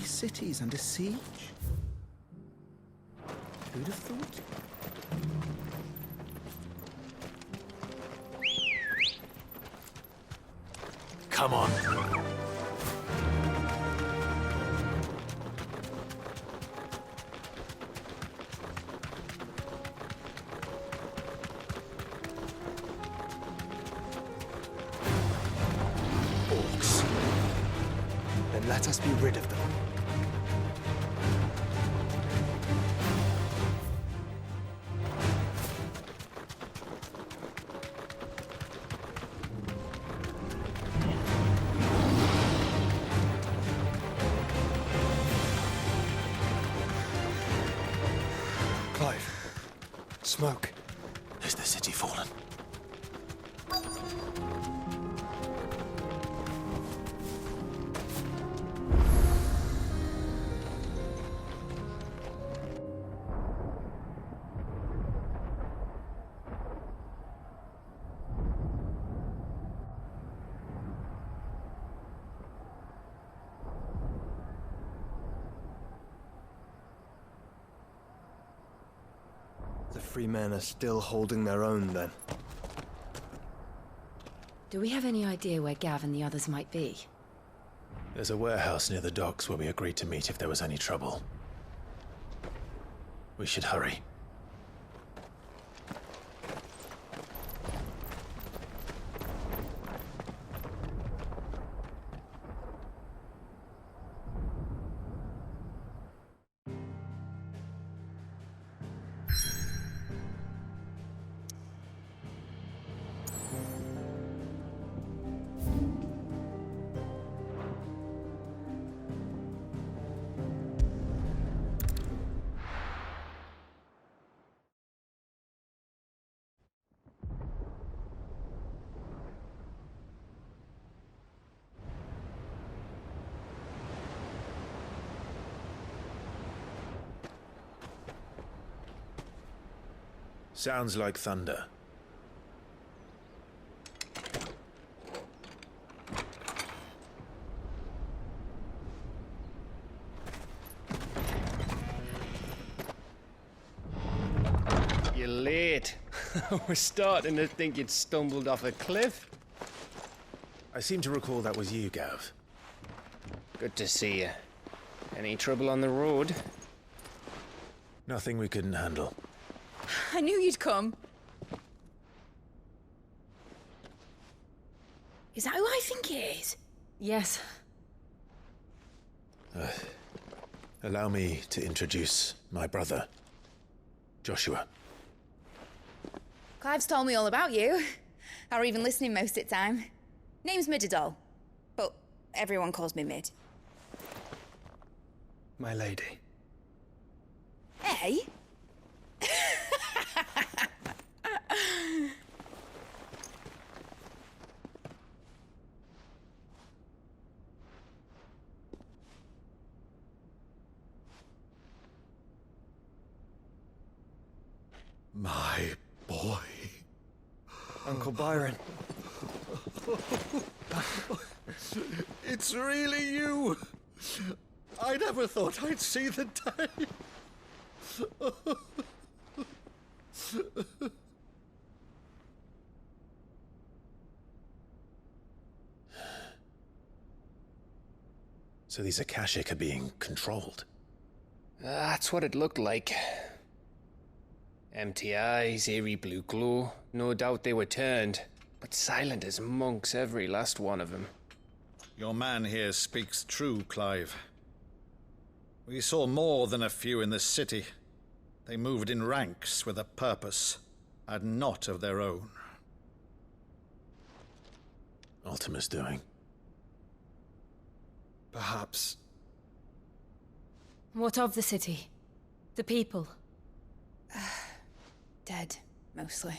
cities under siege? Who'd have thought? Come on. Orcs. Then let us be rid of them. Clive. Smoke. Is the city fallen? The free men are still holding their own, then. Do we have any idea where Gav and the others might be? There's a warehouse near the docks where we agreed to meet if there was any trouble. We should hurry. Sounds like thunder. You're late. We're starting to think you'd stumbled off a cliff. I seem to recall that was you, Gav. Good to see you. Any trouble on the road? Nothing we couldn't handle. I knew you'd come. Is that who I think it is? Yes. Allow me to introduce my brother, Joshua. Clive's told me all about you. Or even listening most of the time. Name's Midadol, but everyone calls me Mid. My lady. Hey? My boy. Uncle Byron. It's really you! I never thought I'd see the day. So these Akashic are being controlled. That's what it looked like. Empty eyes, eerie blue glow. No doubt they were turned, but silent as monks, every last one of them. Your man here speaks true, Clive. We saw more than a few in this city. They moved in ranks with a purpose, and not of their own. Ultima's doing. Perhaps. What of the city? The people? Dead, mostly.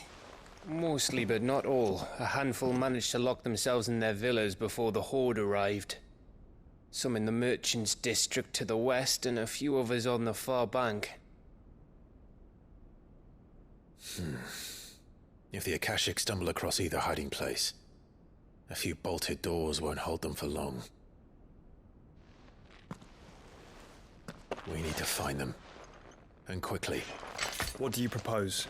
Mostly, but not all. A handful managed to lock themselves in their villas before the Horde arrived. Some in the Merchants' District to the west, and a few others on the far bank. If the Akashic stumble across either hiding place, a few bolted doors won't hold them for long. We need to find them. And quickly. What do you propose?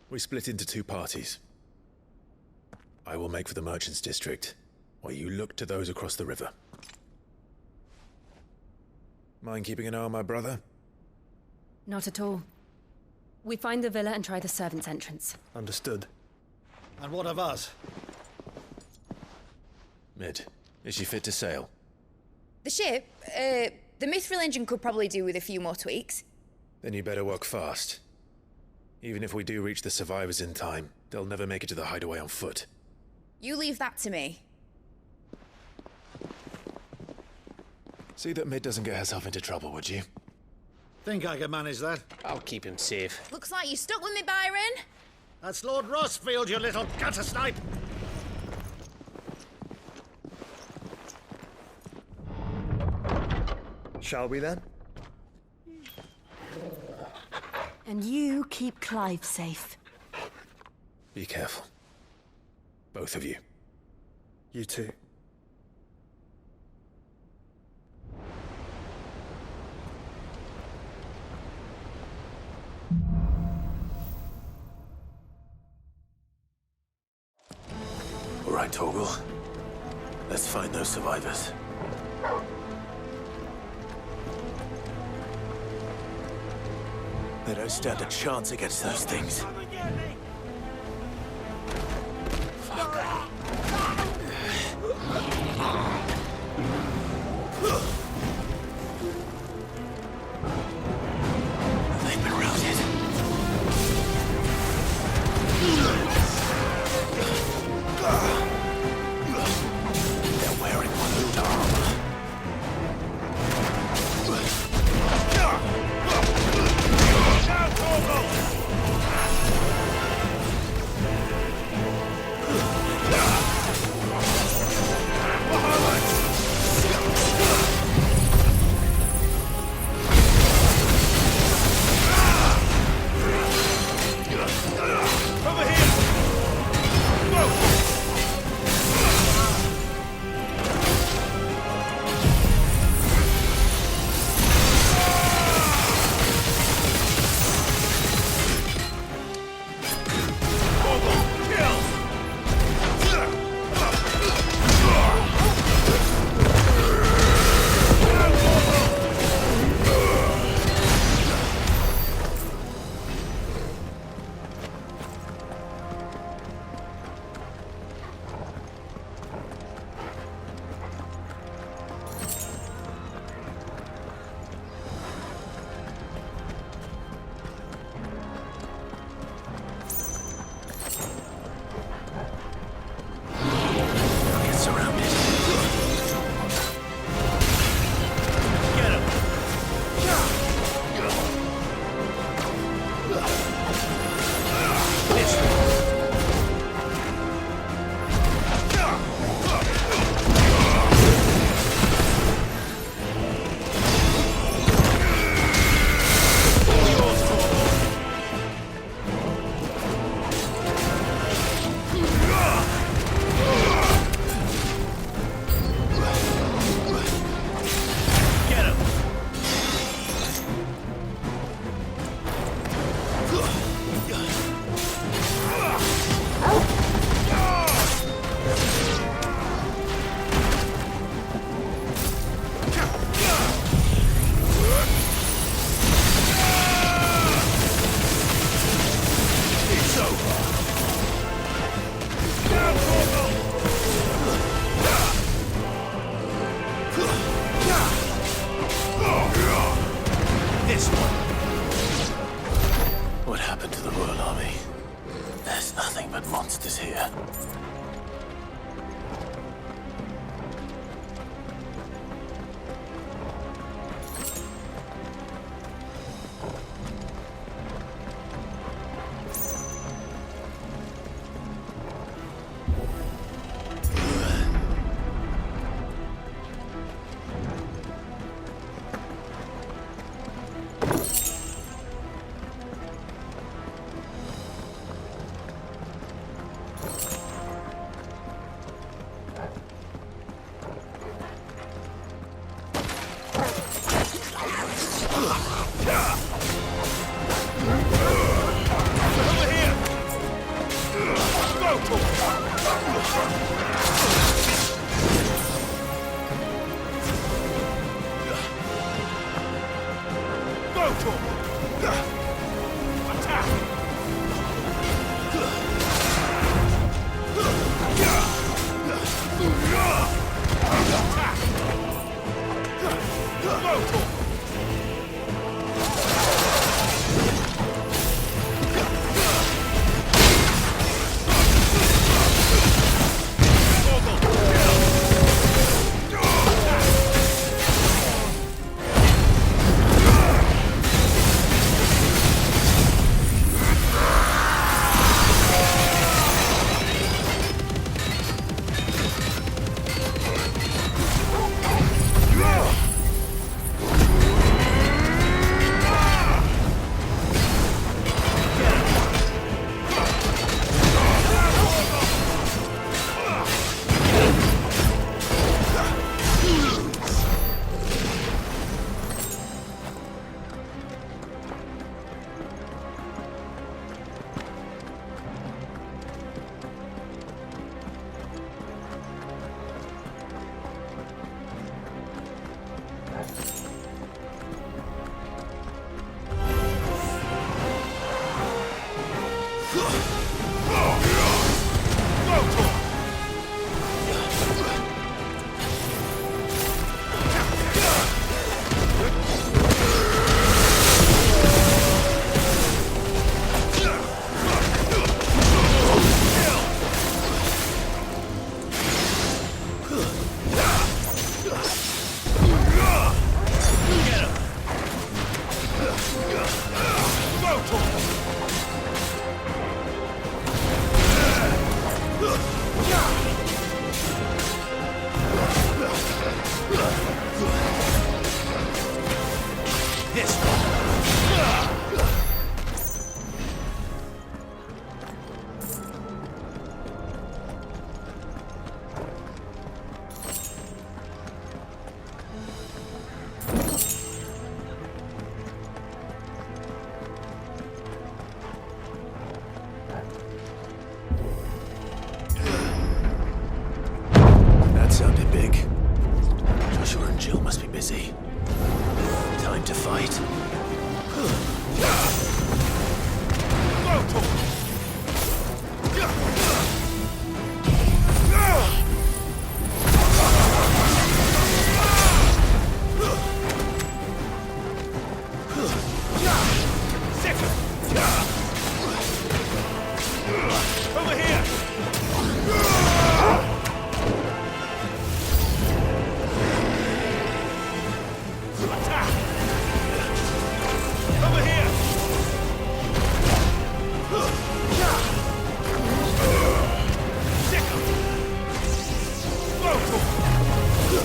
We split into two parties. I will make for the Merchants District, while you look to those across the river. Mind keeping an eye on my brother? Not at all. We find the villa and try the servants' entrance. Understood. And what of us? Mid, is she fit to sail? The ship, the Mithril engine could probably do with a few more tweaks. Then you better work fast. Even if we do reach the survivors in time, they'll never make it to the hideaway on foot. You leave that to me. See that Mid doesn't get herself into trouble, would you? Think I can manage that? I'll keep him safe. Looks like you stuck with me, Byron. That's Lord Rossfield, you little gutter snipe! Shall we then? And you keep Clive safe. Be careful. Both of you. You too. All right, Torgal. Let's find those survivors. They don't stand a chance against those things. They've been routed. They're wearing one armor. What happened to the Royal Army? There's nothing but monsters here. That sounded big. Joshua and Jill must be busy. Time to fight. Over here! Attack! Over here! Sick him!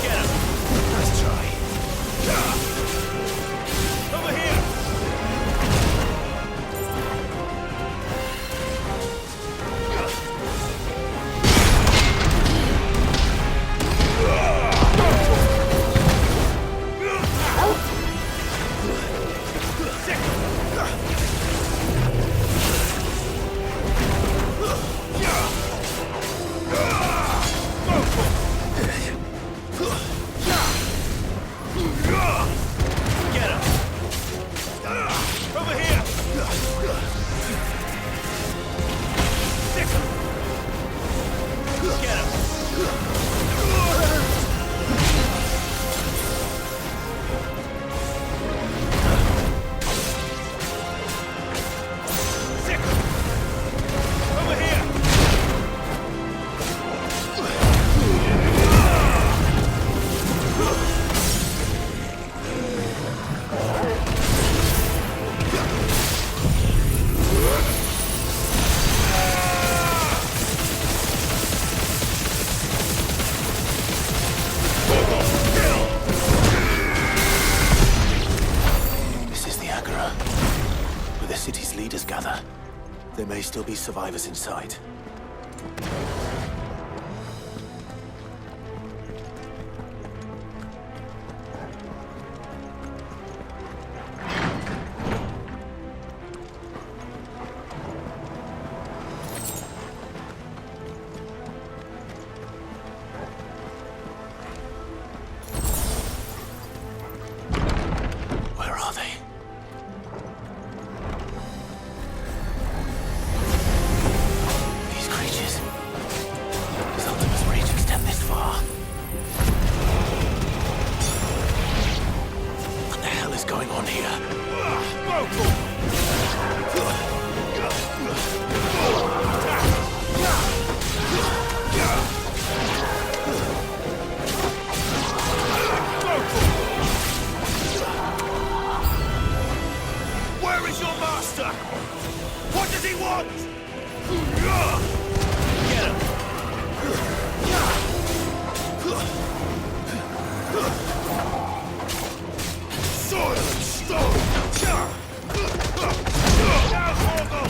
Get him! Nice try. Over here! Get him! Over here! Sick him! Get him! Sick him! Over here! This is the Agora, where the city's leaders gather. There may still be survivors inside. Where is your master? What does he want? Get him! Sword and stone! Down, Morgul!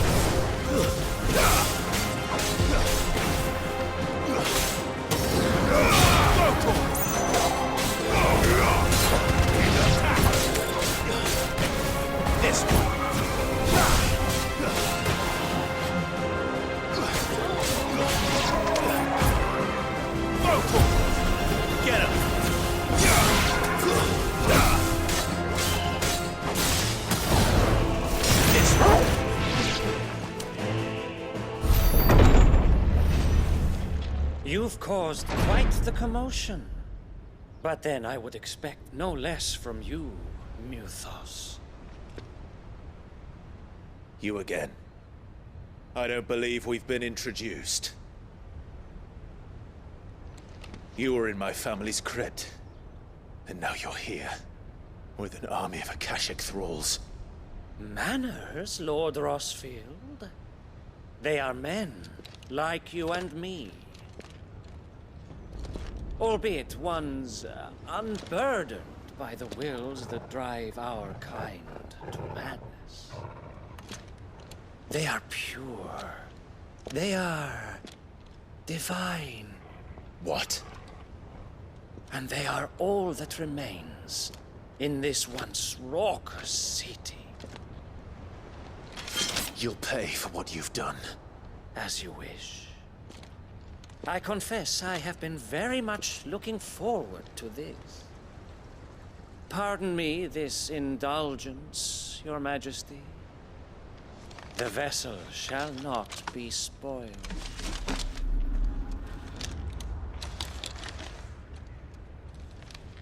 This one! Get him! This one! You've caused quite the commotion. But then I would expect no less from you, Muthos. You again. I don't believe we've been introduced. You were in my family's crypt, and now you're here, with an army of Akashic thralls. Manners, Lord Rossfield? They are men, like you and me. Albeit ones unburdened by the wills that drive our kind to madness. They are pure. They are divine. What? And they are all that remains in this once raucous city. You'll pay for what you've done. As you wish. I confess I have been very much looking forward to this. Pardon me this indulgence, Your Majesty. The vessel shall not be spoiled.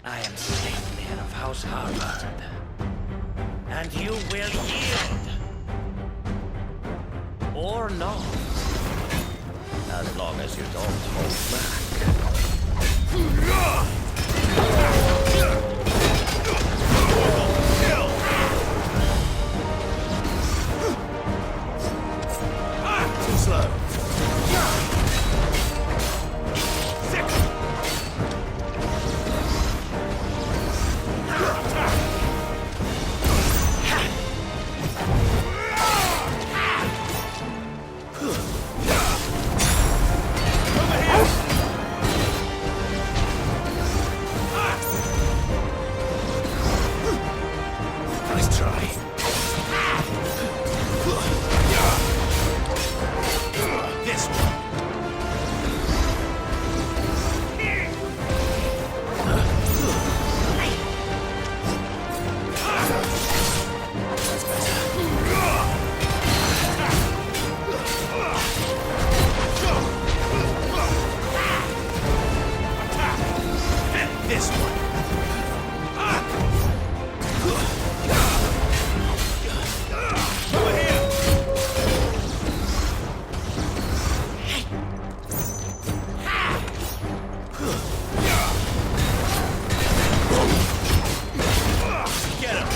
I am Sleipnir of House Harvard, and you will yield. Or not. As long as you don't hold Too slow. Nice try. This one. This one. Over here. Get him.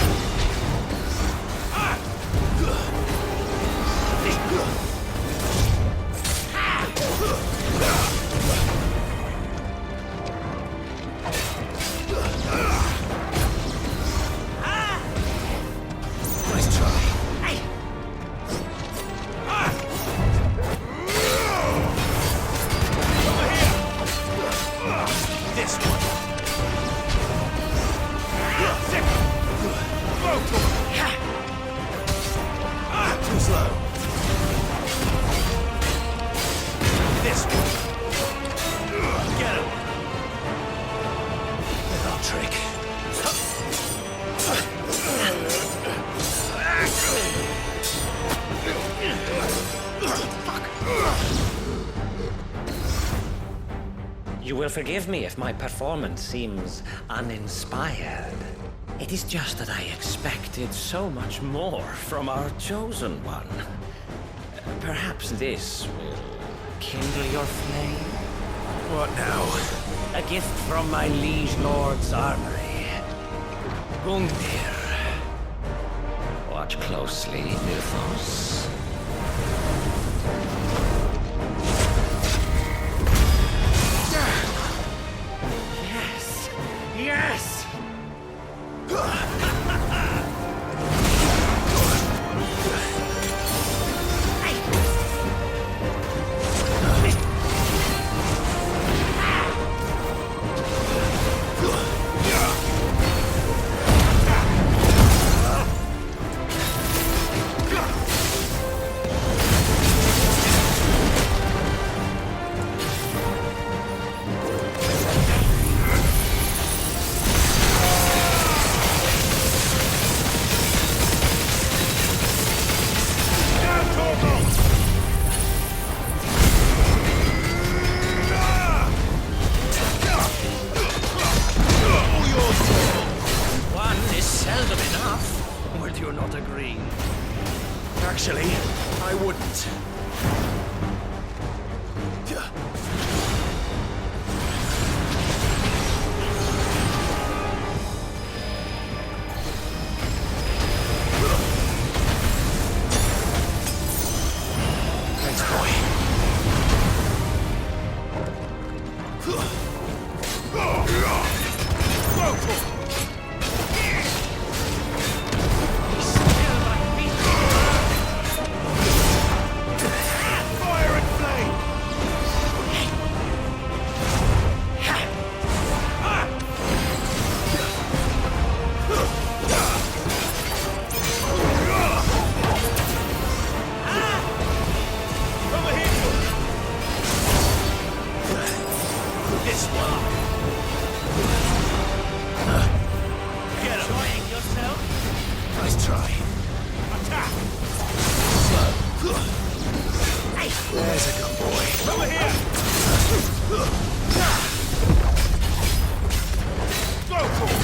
Nice try. Over here. This one. Sick. Too slow. This one. Get him. Little trick. You will forgive me if my performance seems uninspired. It is just that I expected so much more from our chosen one. Perhaps this will kindle your flame? What now? A gift from my liege lord's armory. Gungnir. Watch closely, Nilthos. Yes! Yes! Actually, I wouldn't. Thanks, boy. Nice try. Attack! There's a good boy. Over here! Go for it!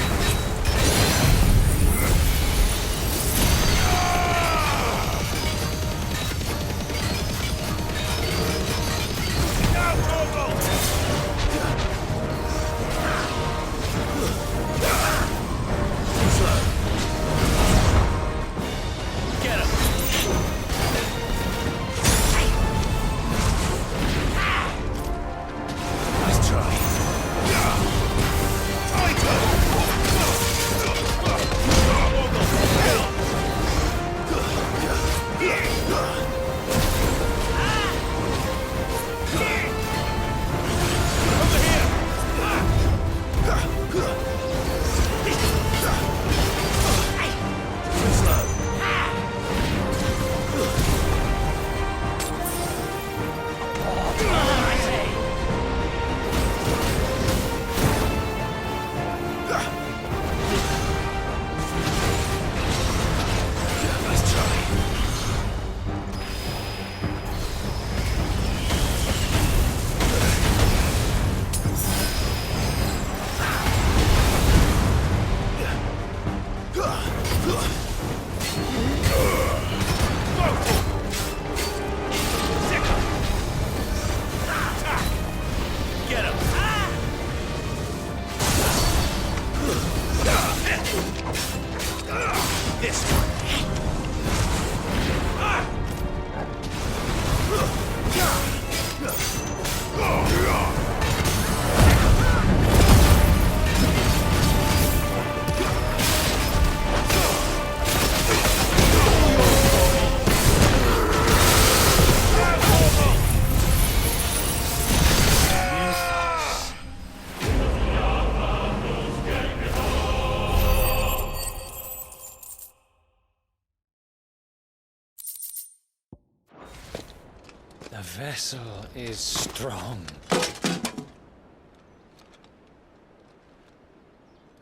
The vessel is strong.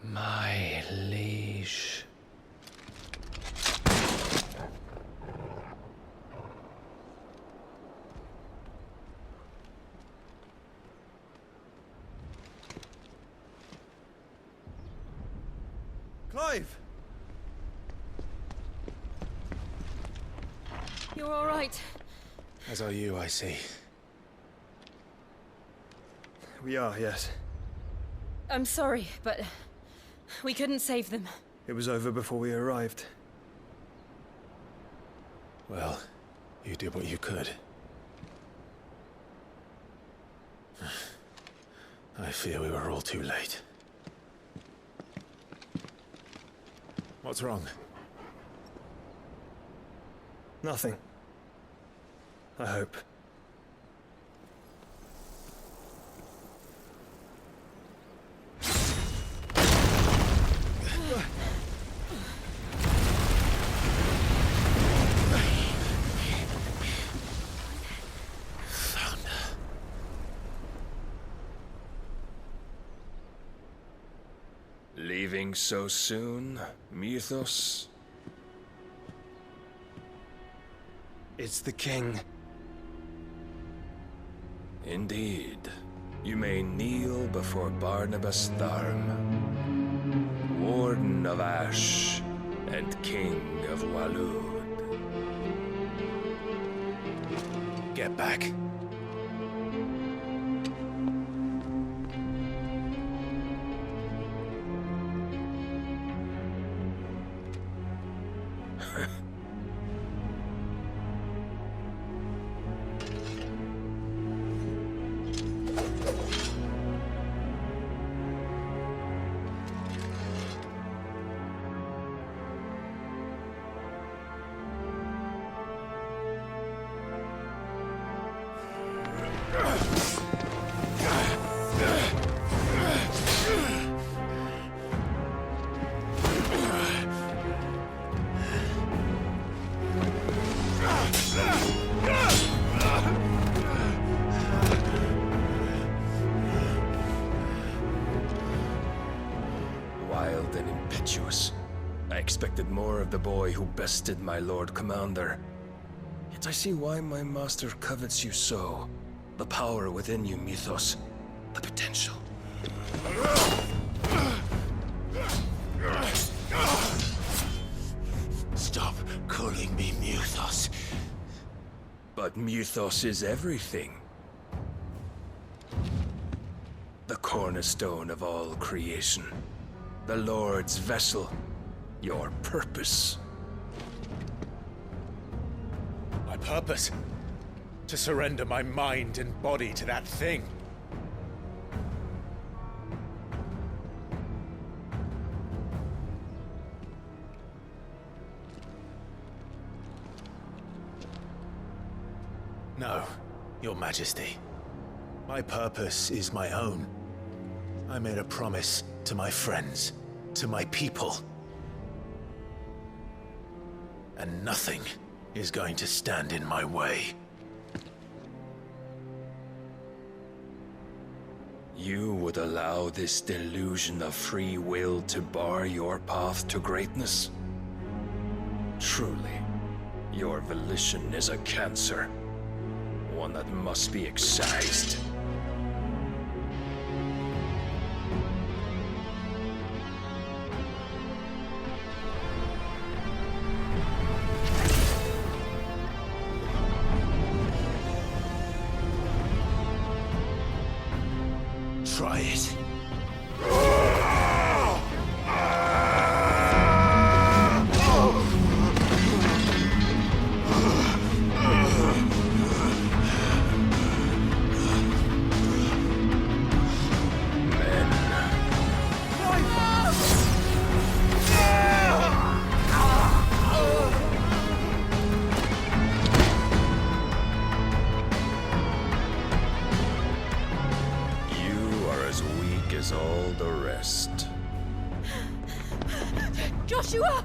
My liege. Clive! Clive! You're all right. As are you, I see. We are, yes. I'm sorry, but we couldn't save them. It was over before we arrived. Well, you did what you could. I fear we were all too late. What's wrong? Nothing. I hope. Leaving so soon, Mythos? It's the king. Indeed. You may kneel before Barnabas Tharm, Warden of Ash and King of Walud. Get back. Wild and impetuous. I expected more of the boy who bested my Lord Commander. Yet I see why my master covets you so. The power within you, Mythos. The potential. Stop calling me Mythos. But Mythos is everything. The cornerstone of all creation. The Lord's vessel. Your purpose. My purpose? To surrender my mind and body to that thing. No, Your Majesty. My purpose is my own. I made a promise to my friends, to my people. And nothing is going to stand in my way. You would allow this delusion of free will to bar your path to greatness? Truly, your volition is a cancer. One that must be excised. Try it. As all the rest. Joshua!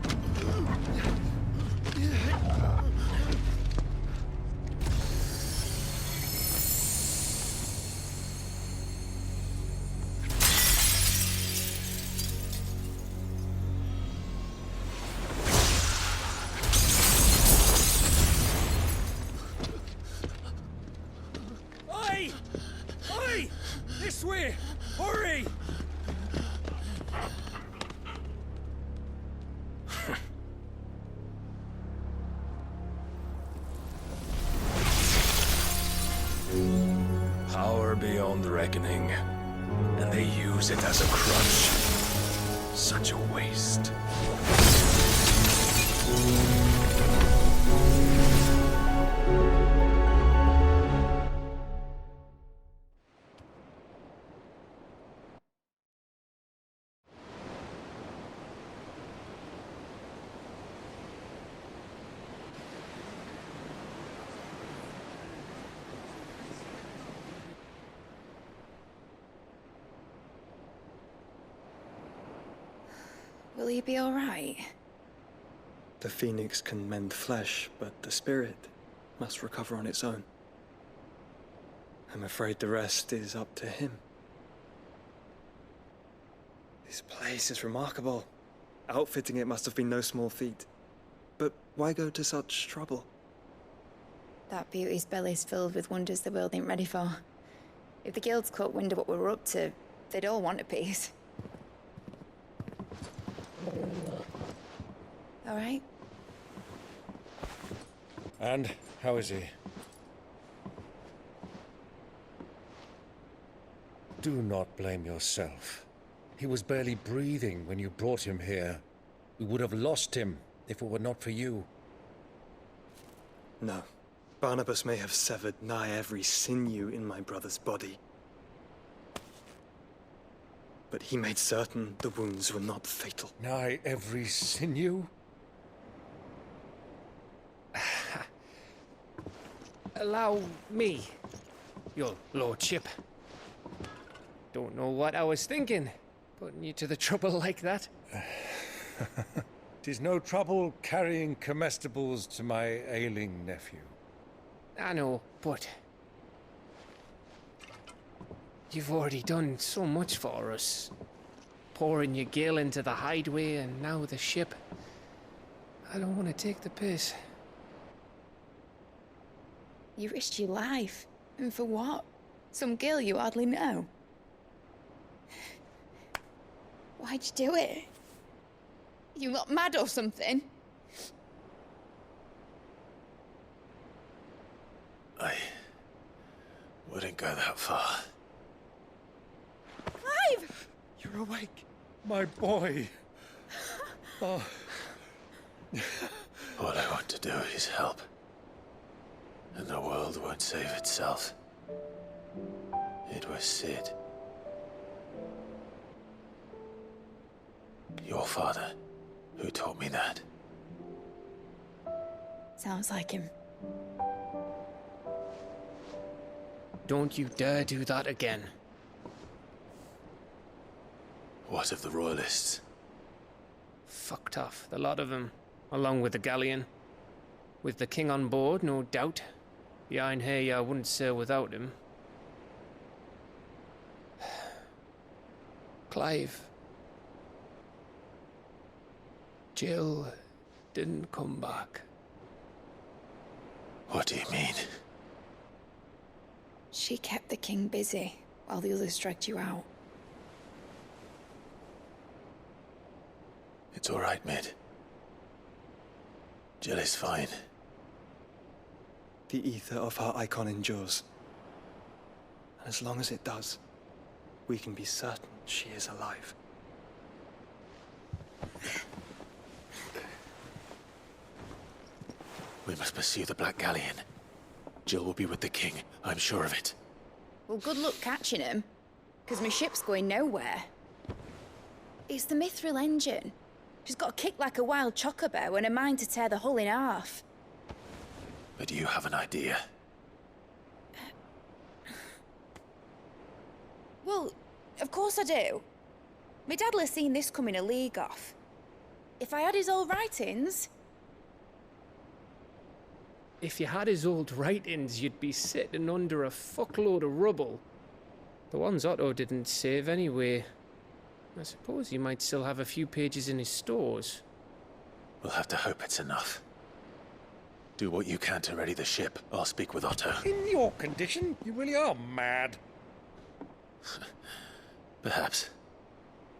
Oi! Oi! This way! Hurry! power beyond reckoning, and they use it as a crutch. Such a waste. Will he be all right? The phoenix can mend flesh, but the spirit must recover on its own. I'm afraid the rest is up to him. This place is remarkable. Outfitting it must have been no small feat. But why go to such trouble? That beauty's belly's filled with wonders the world ain't ready for. If the guilds caught wind of what we were up to, they'd all want a piece. All right? And how is he? Do not blame yourself. He was barely breathing when you brought him here. We would have lost him if it were not for you. No. Barnabas may have severed nigh every sinew in my brother's body. But he made certain the wounds were not fatal. Nigh every sinew? Allow me, your lordship. Don't know what I was thinking, putting you to the trouble like that. 'Tis no trouble carrying comestibles to my ailing nephew. I know, but you've already done so much for us. Pouring your gale into the hideaway and now the ship. I don't want to take the piss. You risked your life. And for what? Some girl you hardly know. Why'd you do it? You not mad or something? I wouldn't go that far. Clive! You're awake, my boy. Oh. All I want to do is help. And the world won't save itself. It was Sid. Your father, who taught me that. Sounds like him. Don't you dare do that again. What of the Royalists? Fucked off, the lot of them, along with the galleon. With the king on board, no doubt. Behind here, I wouldn't sail without him. Clive. Jill didn't come back. What do you mean? She kept the king busy while the others dragged you out. It's all right, Mid. Jill is fine. The ether of her icon endures. And as long as it does, we can be certain she is alive. We must pursue the Black Galleon. Jill will be with the king, I'm sure of it. Well, good luck catching him, because my ship's going nowhere. It's the Mithril engine. She's got a kick like a wild chocobo and a mind to tear the hull in half. But you have an idea. Well, of course I do. My dad'll have seen this coming a league off. If I had his old writings... If you had his old writings, you'd be sitting under a fuckload of rubble. The ones Otto didn't save anyway. I suppose he might still have a few pages in his stores. We'll have to hope it's enough. Do what you can to ready the ship. I'll speak with Otto. In your condition, you really are mad. Perhaps.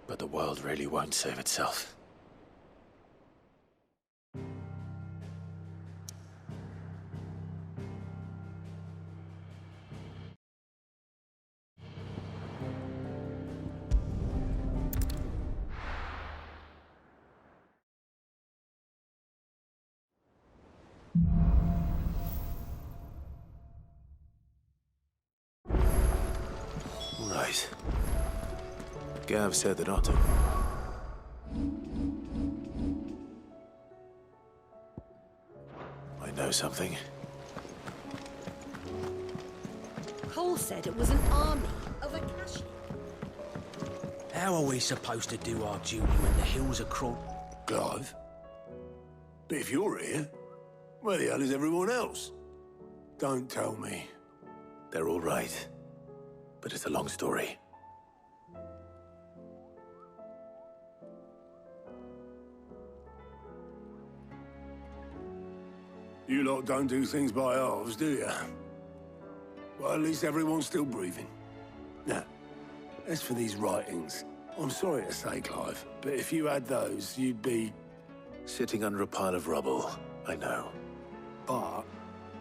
But the world really won't save itself. Gav said that Otto... I know something. Cole said it was an army of Akashi. How are we supposed to do our duty when the hills are crawled? Clive? But if you're here, where the hell is everyone else? Don't tell me. They're all right. But it's a long story. You lot don't do things by halves, do you? Well, at least everyone's still breathing. Now, as for these writings, I'm sorry to say, Clive, but if you had those, you'd be... Sitting under a pile of rubble, I know. But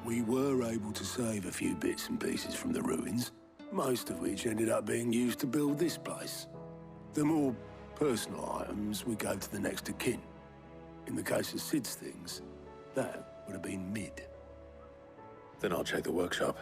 we were able to save a few bits and pieces from the ruins, most of which ended up being used to build this place. The more personal items we gave to the next of kin. In the case of Sid's things, that would have been mid. Then I'll check the workshop.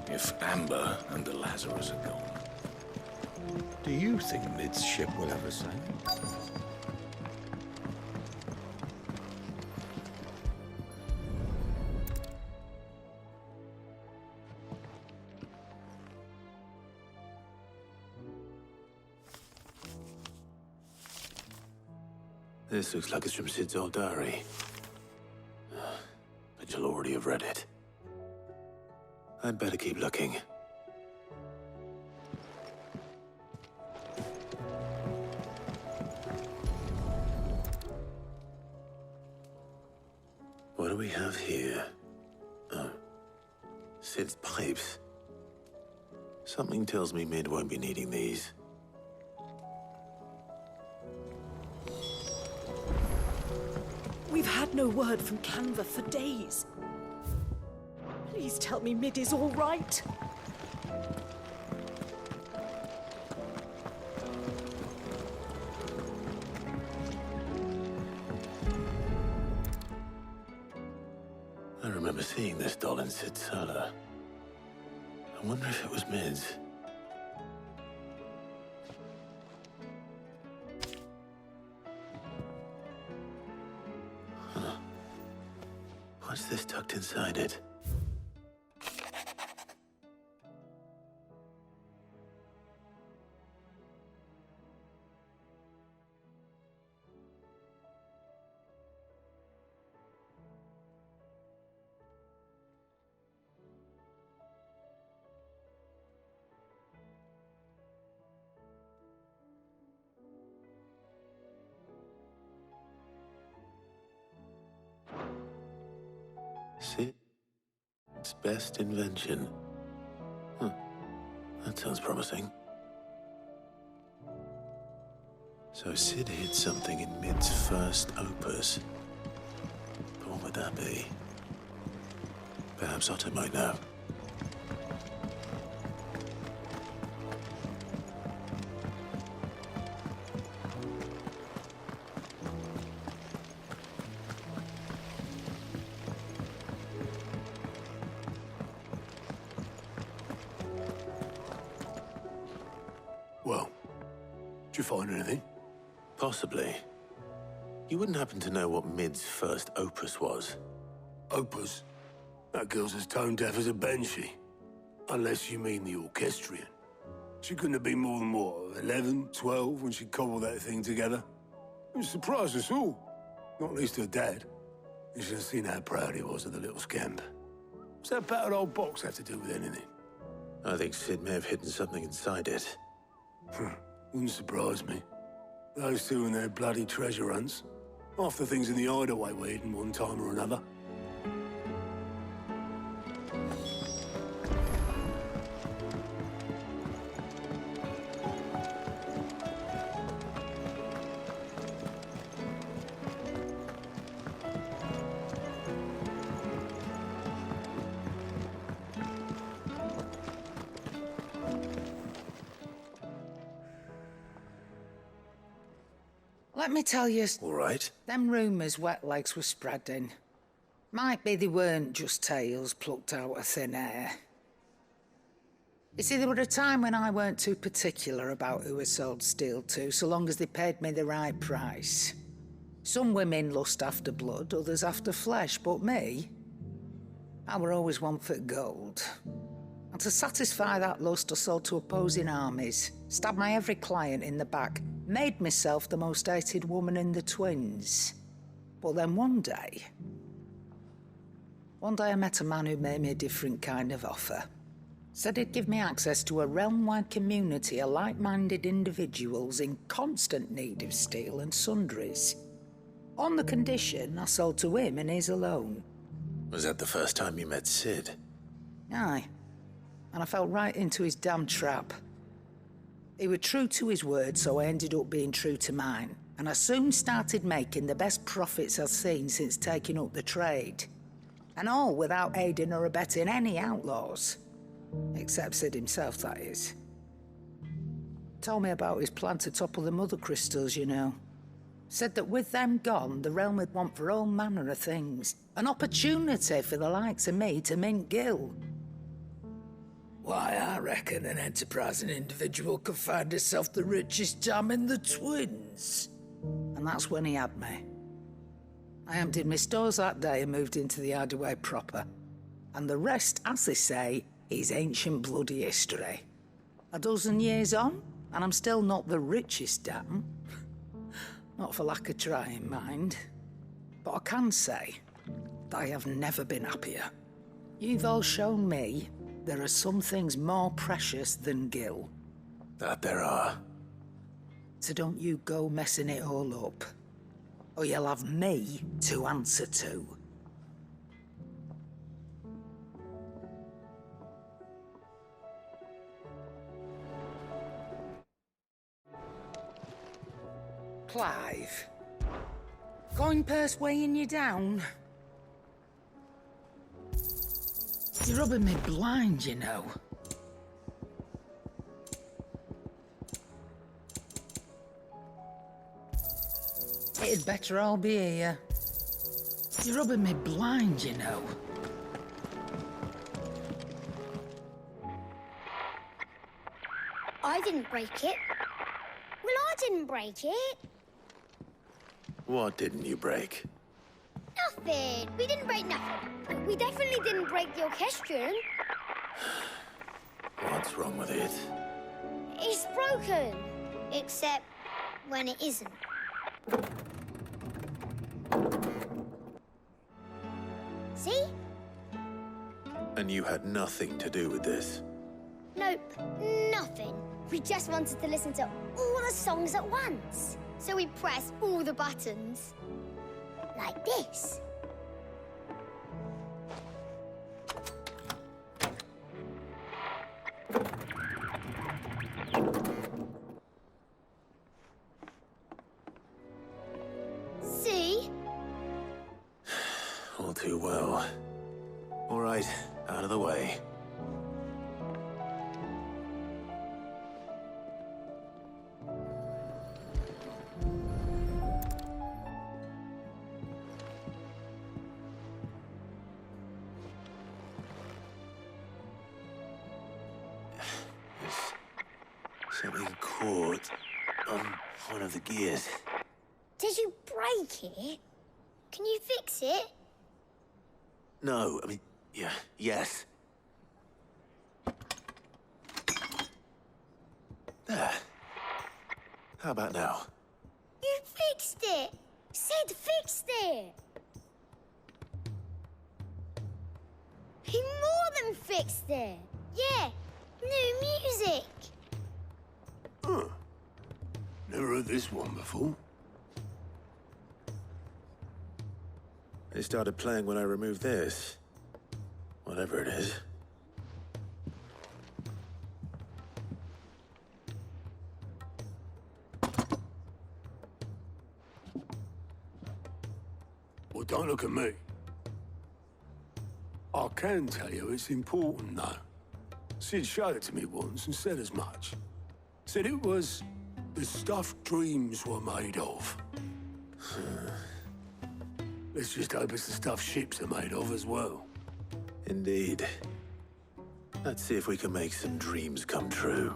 If Amber and the Lazarus are gone, do you think Mid's ship will ever sail? This looks like it's from Sid's old diary. But you'll already have read it. I'd better keep looking. What do we have here? Oh. Sid's pipes. Something tells me Mid won't be needing these. We've had no word from Canva for days. Please tell me Mid is all right. I remember seeing this doll in Sid's cellar. I wonder if it was Mid's. Huh. What's this tucked inside it? Sid's best invention. Huh. That sounds promising. So Sid hid something in Mid's first opus. But what would that be? Perhaps Otto might know. Well, did you find anything? Possibly. You wouldn't happen to know what Mid's first opus was? Opus? That girl's as tone deaf as a banshee. Unless you mean the orchestrion. She couldn't have been more than, what, 11, 12 when she cobbled that thing together? It surprised us all. Not least her dad. You should have seen how proud he was of the little scamp. What's that battered old box have to do with anything? I think Sid may have hidden something inside it. Wouldn't surprise me. Those two and their bloody treasure hunts. Half the things in the hideaway were hidden one time or another. Let me tell you... All right. Them rumours wet legs were spreading. Might be they weren't just tales plucked out of thin air. You see, there were a time when I weren't too particular about who I sold steel to, so long as they paid me the right price. Some women lust after blood, others after flesh, but me, I were always one for gold. And to satisfy that lust, I sold to opposing armies, stabbed my every client in the back, made myself the most hated woman in the twins. But then one day I met a man who made me a different kind of offer. Said he'd give me access to a realm-wide community of like-minded individuals in constant need of steel and sundries. On the condition I sold to him and his alone. Was that the first time you met Sid? Aye. And I fell right into his damn trap. He was true to his word, so I ended up being true to mine. And I soon started making the best profits I've seen since taking up the trade. And all without aiding or abetting any outlaws. Except Sid himself, that is. Told me about his plan to topple the mother crystals, you know. Said that with them gone, the realm would want for all manner of things. An opportunity for the likes of me to mint gil. Why, I reckon an enterprising individual could find himself the richest dam in the twins. And that's when he had me. I emptied my stores that day and moved into the hideaway proper. And the rest, as they say, is ancient bloody history. A dozen years on, and I'm still not the richest dam. Not for lack of trying, mind. But I can say that I have never been happier. You've all shown me there are some things more precious than gil. That there are. So don't you go messing it all up, or you'll have me to answer to. Clive. Coin purse weighing you down? You're rubbing me blind, you know. It'd better all be here. You're rubbing me blind, you know. I didn't break it. Well, I didn't break it. What didn't you break? Nothing. We didn't break nothing. We definitely didn't break the orchestrion. What's wrong with it? It's broken. Except when it isn't. See? And you had nothing to do with this? Nope, nothing. We just wanted to listen to all the songs at once. So we pressed all the buttons. Like this. See? All too well. All right, out of the way. Something caught on one of the gears. Did you break it? Can you fix it? No, I mean, yeah, yes. There. How about now? You fixed it! Sid fixed it! He more than fixed it! Yeah, new music! Huh. Never heard this one before. It started playing when I removed this. Whatever it is. Well, don't look at me. I can tell you it's important, though. Sid showed it to me once and said as much. Said it was The stuff dreams were made of. Let's just hope it's the stuff ships are made of as well. Indeed. Let's see if we can make some dreams come true.